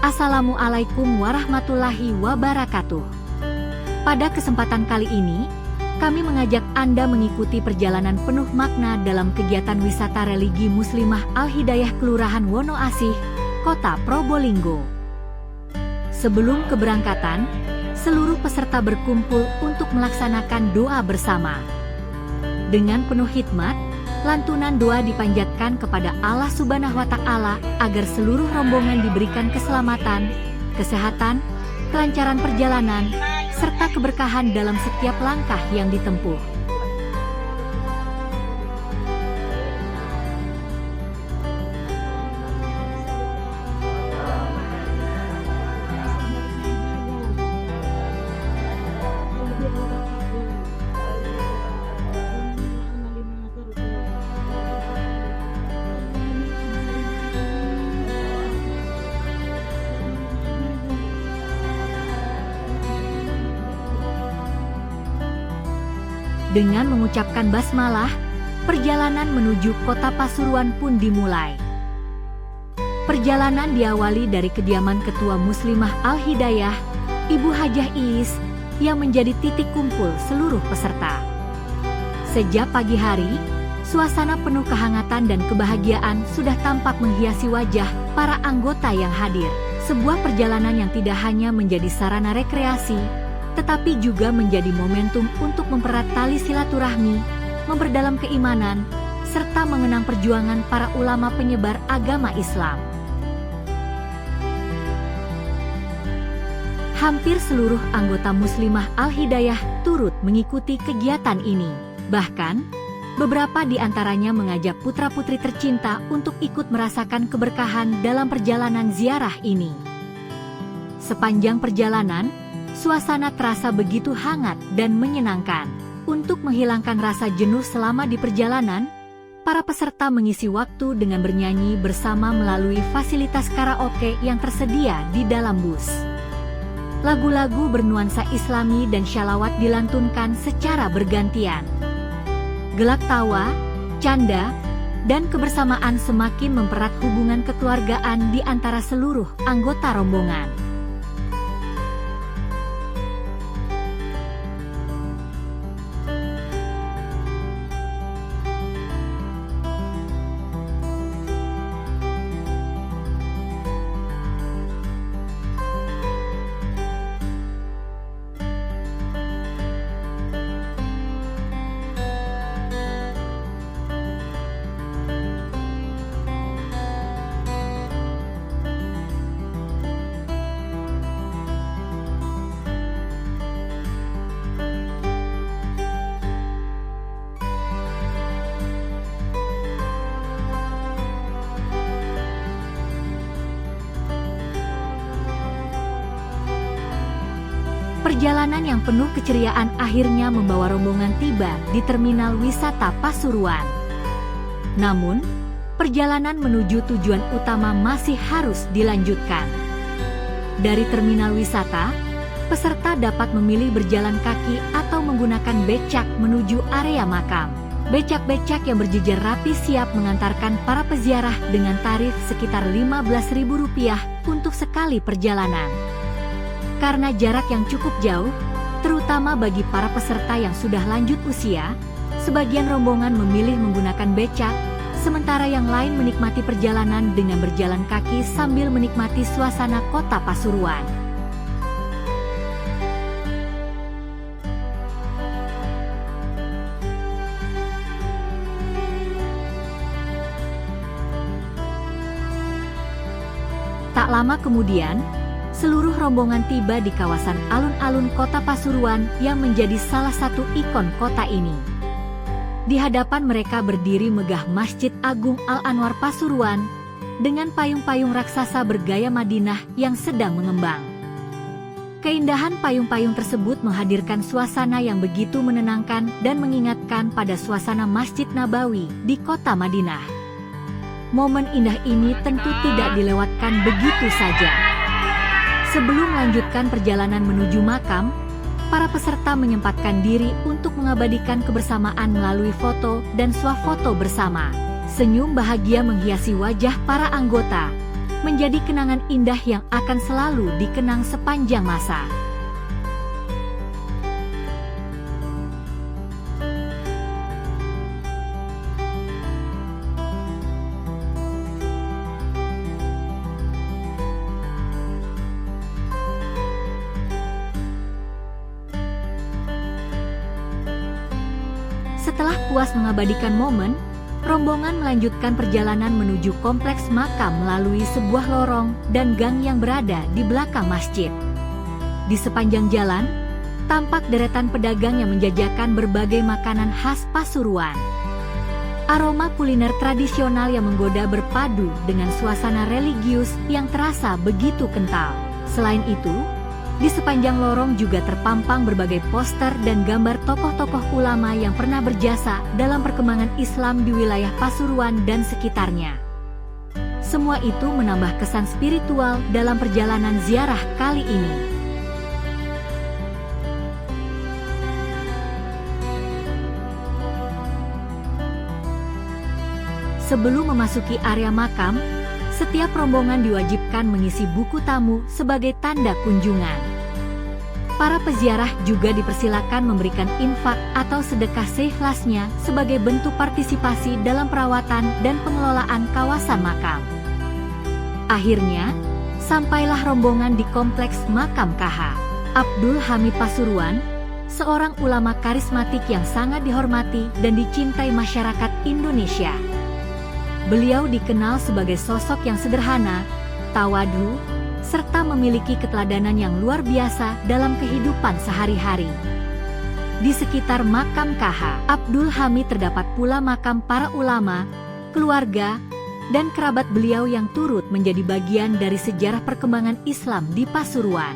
Assalamualaikum warahmatullahi wabarakatuh. Pada kesempatan kali ini, kami mengajak Anda mengikuti perjalanan penuh makna dalam kegiatan wisata religi Muslimah Al-Hidayah Kelurahan Wonoasih, Kota Probolinggo. Sebelum keberangkatan, seluruh peserta berkumpul untuk melaksanakan doa bersama. Dengan penuh hikmat, lantunan doa dipanjatkan kepada Allah Subhanahu wa Ta'ala agar seluruh rombongan diberikan keselamatan, kesehatan, kelancaran perjalanan, serta keberkahan dalam setiap langkah yang ditempuh. Dengan mengucapkan basmalah, perjalanan menuju kota Pasuruan pun dimulai. Perjalanan diawali dari kediaman Ketua Muslimah Al-Hidayah, Ibu Hajah Iis, yang menjadi titik kumpul seluruh peserta. Sejak pagi hari, suasana penuh kehangatan dan kebahagiaan sudah tampak menghiasi wajah para anggota yang hadir. Sebuah perjalanan yang tidak hanya menjadi sarana rekreasi, tetapi juga menjadi momentum untuk mempererat tali silaturahmi, memperdalam keimanan, serta mengenang perjuangan para ulama penyebar agama Islam. Hampir seluruh anggota Muslimah Al-Hidayah turut mengikuti kegiatan ini. Bahkan, beberapa di antaranya mengajak putra-putri tercinta untuk ikut merasakan keberkahan dalam perjalanan ziarah ini. Sepanjang perjalanan, suasana terasa begitu hangat dan menyenangkan. Untuk menghilangkan rasa jenuh selama di perjalanan, para peserta mengisi waktu dengan bernyanyi bersama melalui fasilitas karaoke yang tersedia di dalam bus. Lagu-lagu bernuansa Islami dan syalawat dilantunkan secara bergantian. Gelak tawa, canda, dan kebersamaan semakin mempererat hubungan kekeluargaan di antara seluruh anggota rombongan. Perjalanan yang penuh keceriaan akhirnya membawa rombongan tiba di terminal wisata Pasuruan. Namun, perjalanan menuju tujuan utama masih harus dilanjutkan. Dari terminal wisata, peserta dapat memilih berjalan kaki atau menggunakan becak menuju area makam. Becak-becak yang berjejer rapi siap mengantarkan para peziarah dengan tarif sekitar Rp15.000 untuk sekali perjalanan. Karena jarak yang cukup jauh, terutama bagi para peserta yang sudah lanjut usia, sebagian rombongan memilih menggunakan becak, sementara yang lain menikmati perjalanan dengan berjalan kaki sambil menikmati suasana kota Pasuruan. Tak lama kemudian, seluruh rombongan tiba di kawasan alun-alun kota Pasuruan yang menjadi salah satu ikon kota ini. Di hadapan mereka berdiri megah Masjid Agung Al-Anwar Pasuruan, dengan payung-payung raksasa bergaya Madinah yang sedang mengembang. Keindahan payung-payung tersebut menghadirkan suasana yang begitu menenangkan dan mengingatkan pada suasana Masjid Nabawi di kota Madinah. Momen indah ini tentu tidak dilewatkan begitu saja. Sebelum melanjutkan perjalanan menuju makam, para peserta menyempatkan diri untuk mengabadikan kebersamaan melalui foto dan swafoto bersama. Senyum bahagia menghiasi wajah para anggota, menjadi kenangan indah yang akan selalu dikenang sepanjang masa. Setelah puas mengabadikan momen, rombongan melanjutkan perjalanan menuju kompleks makam melalui sebuah lorong dan gang yang berada di belakang masjid. Di sepanjang jalan, tampak deretan pedagang yang menjajakan berbagai makanan khas Pasuruan. Aroma kuliner tradisional yang menggoda berpadu dengan suasana religius yang terasa begitu kental. Selain itu, di sepanjang lorong juga terpampang berbagai poster dan gambar tokoh-tokoh ulama yang pernah berjasa dalam perkembangan Islam di wilayah Pasuruan dan sekitarnya. Semua itu menambah kesan spiritual dalam perjalanan ziarah kali ini. Sebelum memasuki area makam, setiap rombongan diwajibkan mengisi buku tamu sebagai tanda kunjungan. Para peziarah juga dipersilakan memberikan infak atau sedekah seikhlasnya sebagai bentuk partisipasi dalam perawatan dan pengelolaan kawasan makam. Akhirnya, sampailah rombongan di kompleks makam KH Abdul Hamid Pasuruan, seorang ulama karismatik yang sangat dihormati dan dicintai masyarakat Indonesia. Beliau dikenal sebagai sosok yang sederhana, tawadu, serta memiliki keteladanan yang luar biasa dalam kehidupan sehari-hari. Di sekitar makam KH Abdul Hamid terdapat pula makam para ulama, keluarga, dan kerabat beliau yang turut menjadi bagian dari sejarah perkembangan Islam di Pasuruan.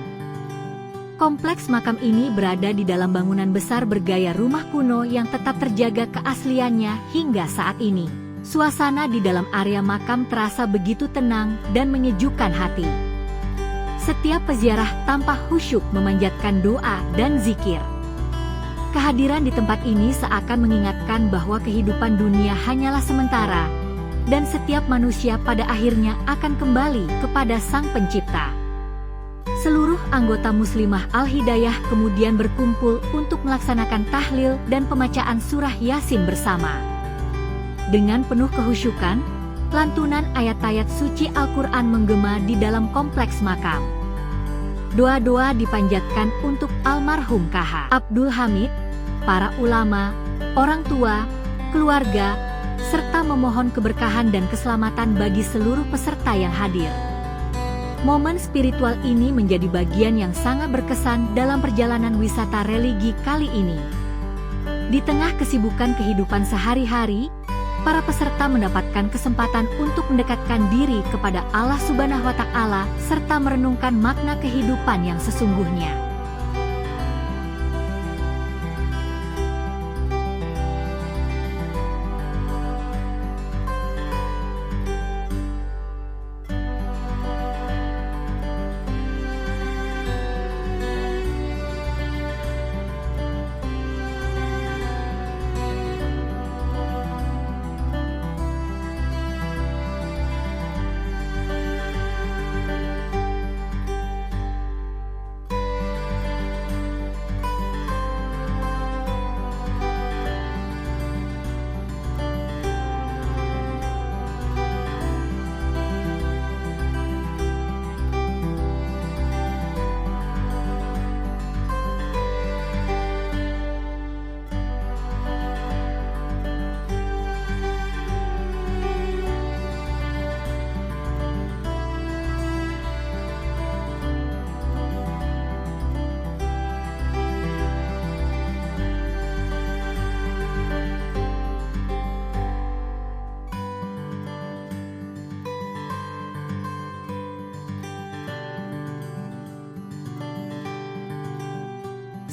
Kompleks makam ini berada di dalam bangunan besar bergaya rumah kuno yang tetap terjaga keasliannya hingga saat ini. Suasana di dalam area makam terasa begitu tenang dan menyejukkan hati. Setiap peziarah tampak khusyuk memanjatkan doa dan zikir. Kehadiran di tempat ini seakan mengingatkan bahwa kehidupan dunia hanyalah sementara, dan setiap manusia pada akhirnya akan kembali kepada Sang Pencipta. Seluruh anggota Muslimah Al-Hidayah kemudian berkumpul untuk melaksanakan tahlil dan pembacaan surah Yasin bersama. Dengan penuh kehusyukan, lantunan ayat-ayat suci Al-Quran menggema di dalam kompleks makam. Doa-doa dipanjatkan untuk almarhum KH Abdul Hamid, para ulama, orang tua, keluarga, serta memohon keberkahan dan keselamatan bagi seluruh peserta yang hadir. Momen spiritual ini menjadi bagian yang sangat berkesan dalam perjalanan wisata religi kali ini. Di tengah kesibukan kehidupan sehari-hari, para peserta mendapatkan kesempatan untuk mendekatkan diri kepada Allah Subhanahu wa Ta'ala serta merenungkan makna kehidupan yang sesungguhnya.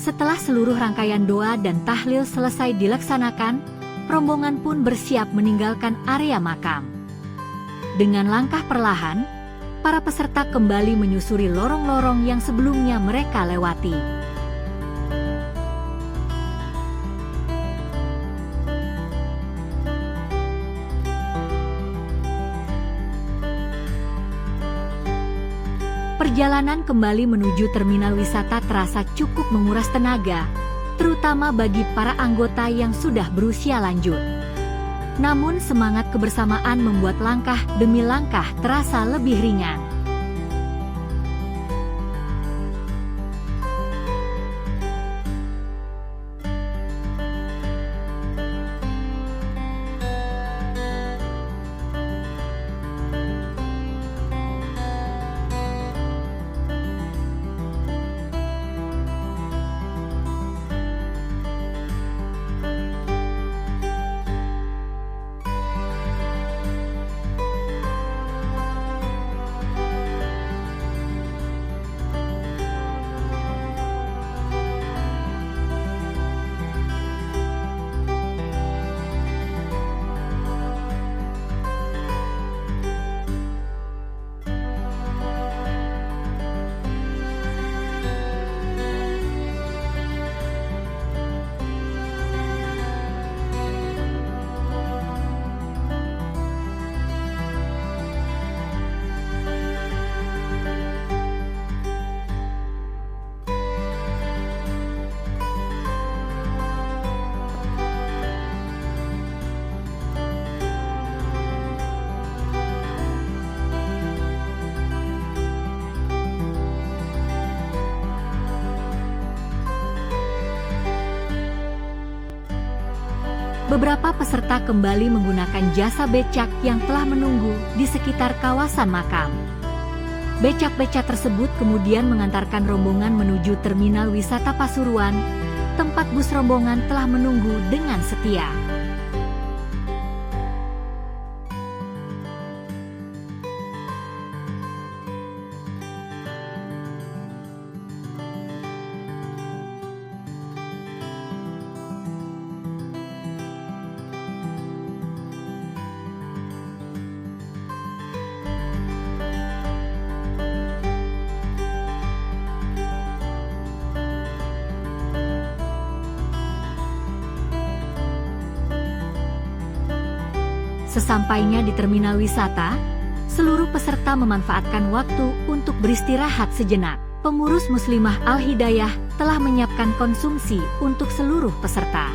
Setelah seluruh rangkaian doa dan tahlil selesai dilaksanakan, rombongan pun bersiap meninggalkan area makam. Dengan langkah perlahan, para peserta kembali menyusuri lorong-lorong yang sebelumnya mereka lewati. Perjalanan kembali menuju terminal wisata terasa cukup menguras tenaga, terutama bagi para anggota yang sudah berusia lanjut. Namun semangat kebersamaan membuat langkah demi langkah terasa lebih ringan. Beberapa peserta kembali menggunakan jasa becak yang telah menunggu di sekitar kawasan makam. Becak-becak tersebut kemudian mengantarkan rombongan menuju terminal wisata Pasuruan, tempat bus rombongan telah menunggu dengan setia. Sesampainya di terminal wisata, seluruh peserta memanfaatkan waktu untuk beristirahat sejenak. Pengurus Muslimah Al-Hidayah telah menyiapkan konsumsi untuk seluruh peserta.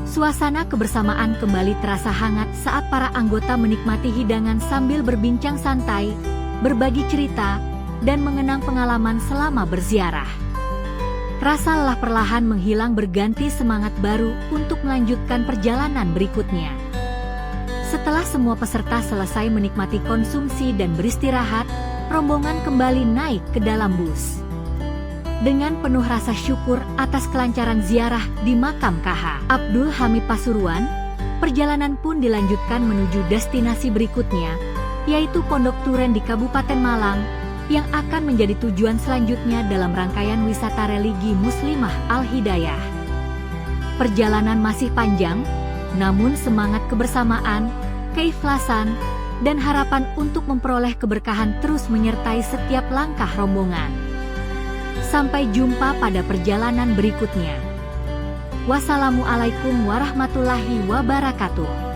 Suasana kebersamaan kembali terasa hangat saat para anggota menikmati hidangan sambil berbincang santai, berbagi cerita, dan mengenang pengalaman selama berziarah. Rasa lelah perlahan menghilang berganti semangat baru untuk melanjutkan perjalanan berikutnya. Setelah semua peserta selesai menikmati konsumsi dan beristirahat, rombongan kembali naik ke dalam bus. Dengan penuh rasa syukur atas kelancaran ziarah di makam KH Abdul Hamid Pasuruan, perjalanan pun dilanjutkan menuju destinasi berikutnya, yaitu Pondok Duren di Kabupaten Malang, yang akan menjadi tujuan selanjutnya dalam rangkaian wisata religi Muslimah Al-Hidayah. Perjalanan masih panjang, namun semangat kebersamaan, keikhlasan, dan harapan untuk memperoleh keberkahan terus menyertai setiap langkah rombongan. Sampai jumpa pada perjalanan berikutnya. Wassalamualaikum warahmatullahi wabarakatuh.